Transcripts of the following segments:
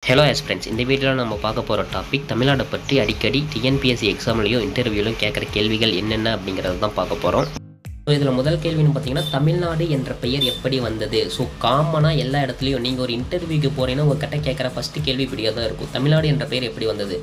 Hello friends, இந்த வீடியோவில் நம்ம பார்க்க போகிற டாபிக் தமிழ்நாடு பற்றி அடிக்கடி டிஎன்பிஎஸ்சி எக்ஸாம்லையும் இன்டர்வியூலையும் கேட்குற கேள்விகள் என்னென்ன அப்படிங்கிறது தான் பார்க்க போகிறோம். ஸோ இதில் முதல் கேள்வின்னு பார்த்தீங்கன்னா, தமிழ்நாடு என்ற பெயர் எப்படி வந்தது? ஸோ காமனாக எல்லா இடத்துலையும் நீங்கள் ஒரு இன்டர்வியூக்கு போகிறீங்கன்னா உங்கள்கிட்ட கேட்குற ஃபஸ்ட்டு கேள்வி இப்படியாக தான் இருக்கும், தமிழ்நாடு என்ற பெயர் எப்படி வந்தது.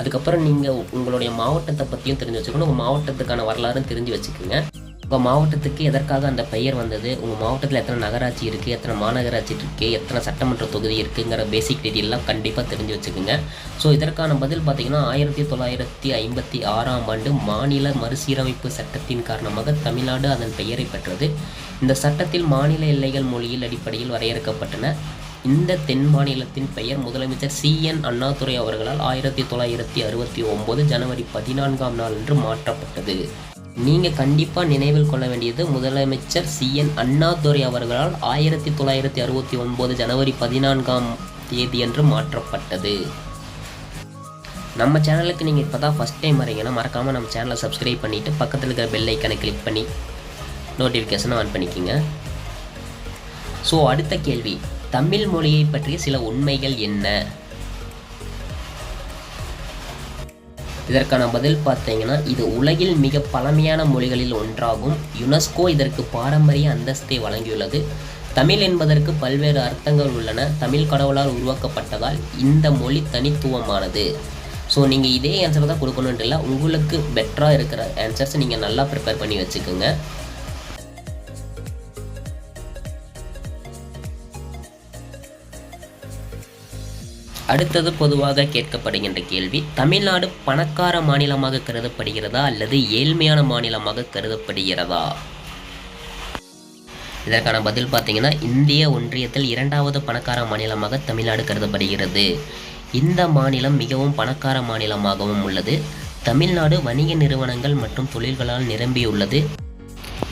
அதுக்கப்புறம் நீங்கள் உங்களுடைய மாவட்டத்தை பற்றியும் தெரிஞ்சு வச்சுக்கணும், உங்கள் மாவட்டத்துக்கான வரலாறும் தெரிஞ்சு வச்சுக்கோங்க. உங்கள் மாவட்டத்துக்கு எதற்காக அந்த பெயர் வந்தது, உங்கள் மாவட்டத்தில் எத்தனை நகராட்சி இருக்குது, எத்தனை மாநகராட்சி இருக்குது, எத்தனை சட்டமன்ற தொகுதி இருக்குங்கிற பேசிக் டீட்டெயிலாம் கண்டிப்பாக தெரிஞ்சு வச்சுக்கோங்க. ஸோ இதற்கான பதில் பார்த்திங்கன்னா, 1956ஆம் ஆண்டு மாநில மறுசீரமைப்பு சட்டத்தின் காரணமாக தமிழ்நாடு அதன் பெயரை பெற்றது. இந்த சட்டத்தில் மாநில எல்லைகள் மொழியில் அடிப்படையில் வரையறுக்கப்பட்டன. இந்த தென் மாநிலத்தின் பெயர் முதலமைச்சர் சி.என். அண்ணாதுரை அவர்களால் 1969 ஜனவரி 14ஆம் நாள் அன்று மாற்றப்பட்டது. நீங்கள் கண்டிப்பாக நினைவில் கொள்ள வேண்டியது, முதலமைச்சர் சி.என். அண்ணாதுரை அவர்களால் 1969 ஜனவரி 14ஆம் தேதி அன்று மாற்றப்பட்டது. நம்ம சேனலுக்கு நீங்கள் இப்போ தான் ஃபஸ்ட் டைம் வரீங்கன்னா மறக்காமல் நம்ம சேனலை சப்ஸ்கிரைப் பண்ணிவிட்டு பக்கத்தில் இருக்கிற பெல் ஐக்கனை கிளிக் பண்ணி நோட்டிஃபிகேஷனை ஆன் பண்ணிக்கோங்க. ஸோ அடுத்த கேள்வி, தமிழ் மொழியை பற்றிய சில உண்மைகள் என்ன? இதற்கான பதில் பார்த்தீங்கன்னா, இது உலகில் மிக பழமையான மொழிகளில் ஒன்றாகும். யுனெஸ்கோ இதற்கு பாரம்பரிய அந்தஸ்தை வழங்கியுள்ளது. தமிழ் என்பதற்கு பல்வேறு அர்த்தங்கள் உள்ளன. தமிழ் கடவுளால் உருவாக்கப்பட்டதால் இந்த மொழி தனித்துவமானது. ஸோ நீங்கள் இதே ஆன்சர் தான் கொடுக்கணுன்ட்டு இல்லை, உங்களுக்கு பெட்டராக இருக்கிற ஆன்சர்ஸ் நீங்கள் நல்லா ப்ரிப்பேர் பண்ணி வச்சுக்கோங்க. அடுத்தது பொதுவாக கேட்கப்படுகின்ற கேள்வி, தமிழ்நாடு பணக்கார மாநிலமாக கருதப்படுகிறதா அல்லது ஏழ்மையான மாநிலமாக கருதப்படுகிறதா? இதற்கான பதில் பார்த்தீங்கன்னா, இந்திய ஒன்றியத்தில் 2வது பணக்கார மாநிலமாக தமிழ்நாடு கருதப்படுகிறது. இந்த மாநிலம் மிகவும் பணக்கார மாநிலமாகவும் உள்ளது. தமிழ்நாடு வணிக நிறுவனங்கள் மற்றும் தொழில்களால் நிரம்பியுள்ளது.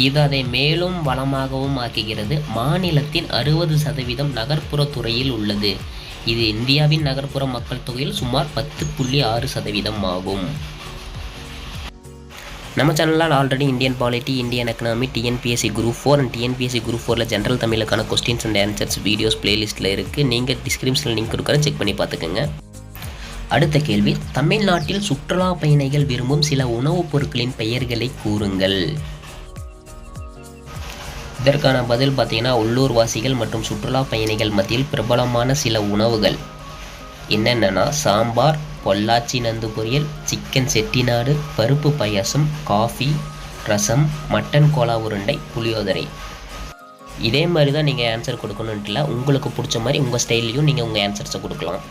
இது அதை மேலும் வளமாகவும் ஆக்குகிறது. மாநிலத்தின் 60% நகர்ப்புற துறையில் உள்ளது. இது இந்தியாவின் நகர்ப்புற மக்கள் தொகையில் சுமார் 10.6% ஆகும். நம்ம சேனலில் already Indian polity, Indian economy, TNPSC group 4 and TNPSC group 4 general தமிழுக்கான கொஸ்டின்ஸ் அண்ட் ஆன்சர்ஸ் வீடியோஸ் பிளேலிஸ்ட்டில் இருக்குது. நீங்கள் டிஸ்கிரிப்ஷனில் லிங்க் கொடுக்குறேன், செக் பண்ணி பார்த்துக்கோங்க. அடுத்த கேள்வி, தமிழ்நாட்டில் சுற்றுலா பயணிகள் விரும்பும் சில உணவுப் பொருட்களின் பெயர்களை கூறுங்கள். இதற்கான பதில் பார்த்தீங்கன்னா, உள்ளூர்வாசிகள் மற்றும் சுற்றுலா பயணிகள் மத்தியில் பிரபலமான சில உணவுகள் என்னென்னா, சாம்பார், பொள்ளாச்சி நந்து பொரியல், சிக்கன் செட்டிநாடு, பருப்பு பாயாசம், காஃபி, ரசம், மட்டன் கோலா உருண்டை, புளியோதரை. இதே மாதிரி தான் நீங்கள் ஆன்சர் கொடுக்கணுன்ட்டு இல்லை, உங்களுக்கு பிடிச்ச மாதிரி உங்கள் ஸ்டைல்லையும் நீங்கள் உங்கள் ஆன்சர்ஸை கொடுக்கலாம்.